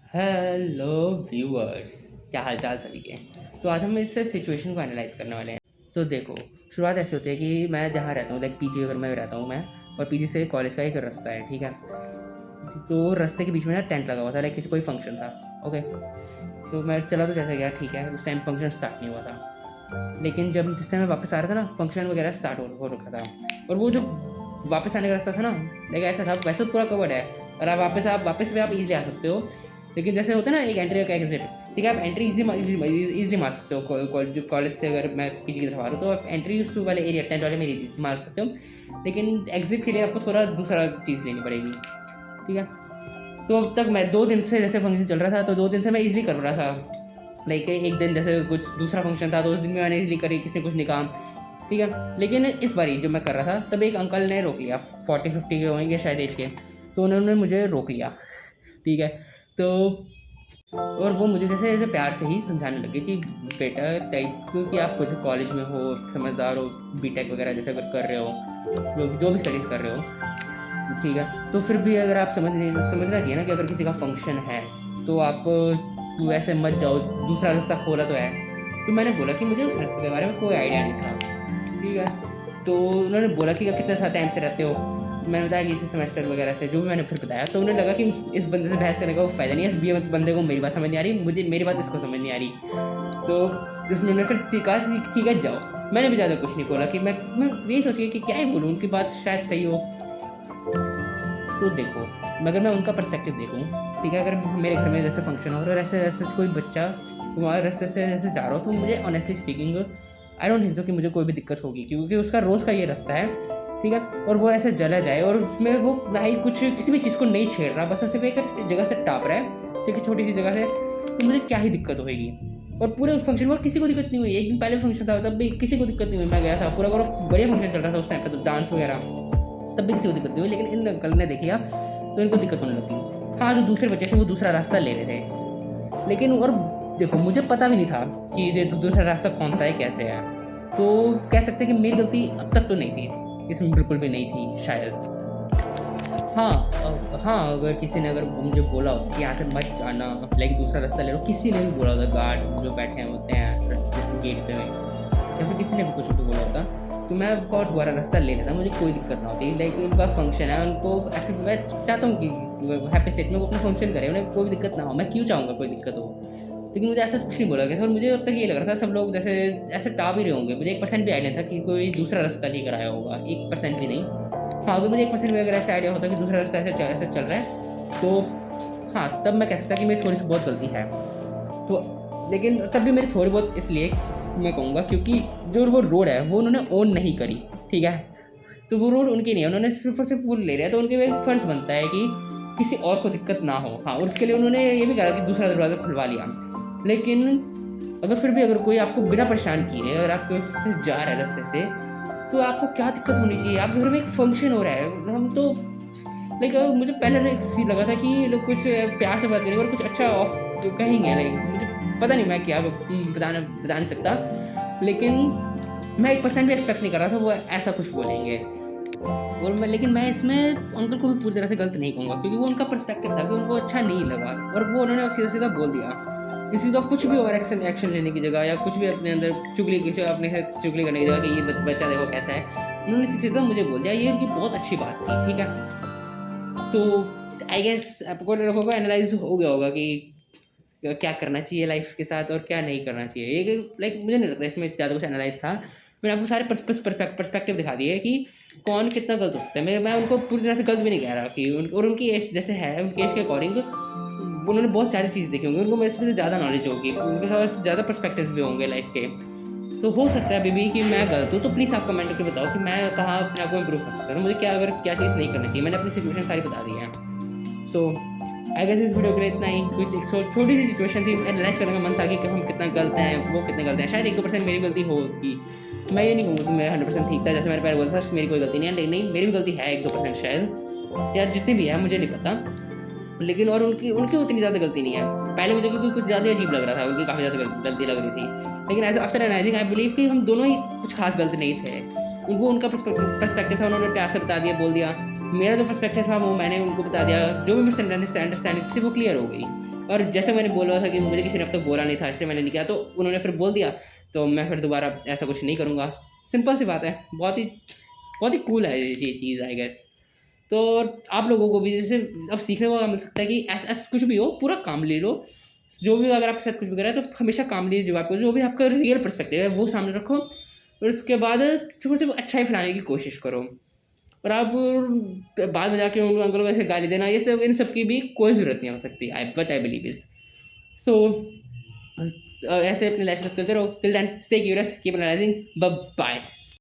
Hello viewers, क्या हाल चाल सभी के। तो आज हम इस सिचुएशन को एनालाइज करने वाले हैं। तो देखो, शुरुआत ऐसे होती है कि मैं जहाँ रहता हूँ, लाइक पीजी अगर मैं रहता हूँ मैं, और पीजी से कॉलेज का एक रास्ता है, ठीक है। तो रास्ते के बीच में ना टेंट लगा हुआ था, लाइक किसी कोई फंक्शन था। ओके, तो मैं चला तो जैसे गया, ठीक है। उस टाइम फंक्शन स्टार्ट नहीं हुआ था, लेकिन जब जिस टाइम मैं वापस आ रहा था ना, फंक्शन वगैरह स्टार्ट हो रखा था। और वो जो वापस आने का रास्ता था ना, लाइक ऐसा था, वैसे तो पूरा कवर्ड है, और आप वापस भी आप इजीली आ सकते हो। लेकिन जैसे होता है ना, एक एंट्री का एग्जिट, ठीक है। आप एंट्री इजीली मार सकते हो। कॉलेज से अगर मैं पीजी की तरफ आ रहा हूँ तो आप एंट्री उस वाले एरिया टेंट वाले में मार सकते हो, लेकिन एग्जिट के लिए आपको थोड़ा दूसरा चीज़ लेनी पड़ेगी, ठीक है। तो अब तक मैं 2 दिन से जैसे फंक्शन चल रहा था, तो 2 दिन से मैं इजीली कर रहा था। लाइक एक दिन जैसे कुछ दूसरा फंक्शन था, तो उस दिन में मैंने इजीली करी, किसी ने कुछ नहीं काम, ठीक है। लेकिन इस बारी जो मैं कर रहा था, तब एक अंकल ने रोक लिया, 40-50 के होंगे शायद एज के। तो उन्होंने मुझे रोक लिया, ठीक है। तो और वो मुझे जैसे जैसे प्यार से ही समझाने लगे कि बेटा टाइप कि आप कुछ कॉलेज में हो, समझदार हो, बीटेक वगैरह जैसे अगर कर रहे हो, जो भी स्टडीज़ कर रहे हो, ठीक है। तो फिर भी अगर आप समझना चाहिए ना कि अगर किसी का फंक्शन है, तो आप ऐसे मत जाओ, दूसरा रास्ता खोला तो है। तो मैंने बोला कि मुझे उस रास्ते के बारे में कोई आइडिया नहीं था, ठीक है। तो उन्होंने बोला कि कितने सारे टाइम से रहते हो। मैंने बताया कि इसी सेमेस्टर वगैरह से, जो भी मैंने फिर बताया। तो उन्हें लगा कि इस बंदे से बहस करने का कोई फ़ायदा नहीं है, इस बंदे को मेरी बात समझ नहीं आ रही, मुझे मेरी बात इसको समझ नहीं आ रही। तो उन्होंने फिर कहा कि ठीक है जाओ। मैंने भी ज़्यादा कुछ नहीं बोला कि मैं यही सोच गया कि क्या ही बोलूँ, उनकी बात शायद सही हो। तो देखो, अगर मैं उनका पर्सपेक्टिव देखूँ, ठीक है। अगर मेरे घर में जैसे फंक्शन हो और ऐसे ऐसे कोई बच्चा तुम्हारे रास्ते से जैसे जा रहा हो, तो मुझे honestly speaking I don't think so कि मुझे कोई भी दिक्कत होगी, क्योंकि उसका रोज़ का ये रास्ता है, ठीक है। और वो ऐसे चला जाए और उसमें वो ना ही कुछ किसी भी चीज़ को नहीं छेड़ रहा, बस सिर्फ एक जगह से टाप रहा है, ठीक है, छोटी सी जगह से, तो मुझे क्या ही दिक्कत होगी। और पूरे उस फंक्शन में किसी को दिक्कत नहीं हुई। एक दिन पहले फंक्शन था, तब भी किसी को दिक्कत नहीं हुई। मैं गया था, पूरा बढ़िया फंक्शन चल रहा था उस टाइम पे, तो डांस वगैरह, तब भी किसी को दिक्कत नहीं हुई। लेकिन इन अंकल ने देखिए तो इनको दिक्कत होने लगी। हाँ, जो दूसरे बच्चे थे वो दूसरा रास्ता ले रहे थे, लेकिन और देखो, मुझे पता भी नहीं था कि ये दूसरा रास्ता कौन सा है, कैसे है। तो कह सकते हैं कि मेरी गलती अब तक तो नहीं थी, इसमें बिल्कुल भी नहीं थी शायद। हाँ, हाँ, अगर किसी ने अगर मुझे बोला होता कि यहाँ से मत जाना, लाइक दूसरा रास्ता ले लो, किसी ने भी बोला होता, गार्ड जो बैठे होते हैं रास्ते गेट पे, या फिर किसी ने भी कुछ भी बोला होता, तो मैं ऑफकोर्स दोबारा रास्ता ले लेता, मुझे कोई दिक्कत ना होती। लाइक उनका फंक्शन है, उनको मैं चाहता हूँ कि हैप्पी सेट में वो अपना फंक्शन करें, उन्हें कोई दिक्कत ना हो, मैं क्यों चाहूँगा कोई दिक्कत हो। लेकिन मुझे ऐसा कुछ नहीं बोला गया था, और मुझे अब तक ये लग रहा था सब लोग जैसे ऐसे टाप ही रहे होंगे। मुझे 1% भी आइडिया था कि कोई दूसरा रास्ता लेकर आया होगा, 1% भी नहीं। हाँ, अगर मुझे 1% भी अगर ऐसा आइडिया होता कि दूसरा रास्ता ऐसे चल रहा है, तो हाँ, तब मैं कह सकता कि मेरी थोड़ी सी बहुत गलती है। तो लेकिन तब भी मेरी थोड़ी बहुत इसलिए मैं कहूँगा क्योंकि जो वो रोड है वो उन्होंने ओन नहीं करी, ठीक है। तो वो रोड उनकी नहीं है, उन्होंने सिर्फ और सिर्फ वो ले रहे हैं, तो उनके एक फ़र्ज़ बनता है कि किसी और को दिक्कत ना हो। हाँ, और उसके लिए उन्होंने ये भी कहा कि दूसरा दरवाज़ा खुलवा लिया। लेकिन अगर फिर भी अगर कोई आपको बिना परेशान किए अगर आपको उससे जा रहा है रास्ते से, तो आपको क्या दिक्कत होनी चाहिए। आपके घर में एक फंक्शन हो रहा है, हम तो लाइक मुझे पहले से एक चीज़ लगा था कि ये लोग कुछ प्यार से बात करेंगे और कुछ अच्छा ऑफ कहेंगे। लाइक मुझे पता नहीं मैं क्या बता नहीं सकता, लेकिन मैं 1% भी एक्सपेक्ट नहीं कर रहा था वो ऐसा कुछ बोलेंगे। और मैं इसमें अंकल को भी पूरी तरह से गलत नहीं कहूँगा, क्योंकि वो उनका पर्सपेक्टिव था कि उनको अच्छा नहीं लगा, और वो उन्होंने सीधा सीधा बोल दिया। किसी का कुछ भी ओवर एक्शन लेने की जगह, या कुछ भी अपने अंदर चुगली, किसी अपने साथ चुगली करने की जगह कि ये बच्चा देखो कैसा है, उन्होंने सीधा मुझे बोल दिया। ये उनकी बहुत अच्छी बात थी, ठीक है। तो आई गेस आपको लोगों को एनालाइज हो गया होगा कि क्या करना चाहिए लाइफ के साथ और क्या नहीं करना चाहिए। ये लाइक मुझे नहीं लगता इसमें ज़्यादा कुछ एनालाइज था। मैंने आपको सारे पर्सपेक्टिव दिखा दिए कि कौन कितना गलत हो सकता है। मैं उनको पूरी तरह से गलत भी नहीं कह रहा कि और उनकी एज जैसे है, उनकी एज के अकॉर्डिंग उन्होंने बहुत सारी चीज़ें देखी होंगी, उनको मेरे से ज़्यादा नॉलेज होगी, उनके पास ज़्यादा पर्सपेक्टिव भी होंगे लाइफ के। तो हो सकता है अभी भी कि मैं गलत हूँ, तो प्लीज़ आप कमेंट करके बताओ कि मैं कहाँ अपने आप को इम्प्रूव कर सकता हूँ, तो मुझे क्या चीज़ नहीं करनी चाहिए। मैंने अपनी सिचुएशन सारी बता दी है। सो आई गेस इस वीडियो के लिए इतना ही। कुछ छोटी सी सिचुएशन थी, एनालाइज करने का मन था कि हम कितना गलत हैं, वो कितने गलत हैं। शायद 1-2% मेरी गलती होगी, मैं ये नहीं कहूँगा कि मैं 100% ठीक था, जैसे मैंने पहले बोला था मेरी कोई गलती नहीं है। लेकिन नहीं, मेरी भी गलती है 1-2% शायद, या जितनी भी है मुझे नहीं पता। लेकिन और उनकी उनकी उतनी ज़्यादा गलती नहीं है। पहले मुझे क्योंकि कुछ ज़्यादा अजीब लग रहा था, उनकी काफ़ी ज़्यादा गलती लग रही थी। लेकिन as after analysing I believe कि हम दोनों ही कुछ खास गलत नहीं थे। उनको उनका पर्सपेक्टिव था, उन्होंने प्यार से बता दिया, बोल दिया। मेरा जो पर्सपेक्टिव था वो मैंने उनको बता दिया, जो भी मिसअंडरस्टैंडिंग थी वो क्लियर हो गई। और जैसे मैंने बोला था कि मुझे किसी ने अब तक बोला नहीं था, इसलिए मैंने नहीं किया, तो उन्होंने फिर बोल दिया, तो मैं फिर दोबारा ऐसा कुछ नहीं करूँगा। सिंपल सी बात है, बहुत ही कूल है ये चीज़ आई गेस। तो आप लोगों को भी जैसे अब सीखने को मिल सकता है कि ऐसा ऐसा कुछ भी हो पूरा काम ले लो। जो भी अगर आपके साथ कुछ भी कर रहा है तो हमेशा कामली जवाब करो, जो भी आपका रियल पर्सपेक्टिव है वो सामने रखो, और उसके बाद छोटे से अच्छा ही फैलाने की कोशिश करो। और आप बाद में जाके उन अंकल को ऐसे गाली देना, ये सब इन सब की भी कोई ज़रूरत नहीं हो सकती। आई बिलीव इस सो ऐसे अपनी लाइफ में चलते रहो। Till then stay curious, keep analysing, bye.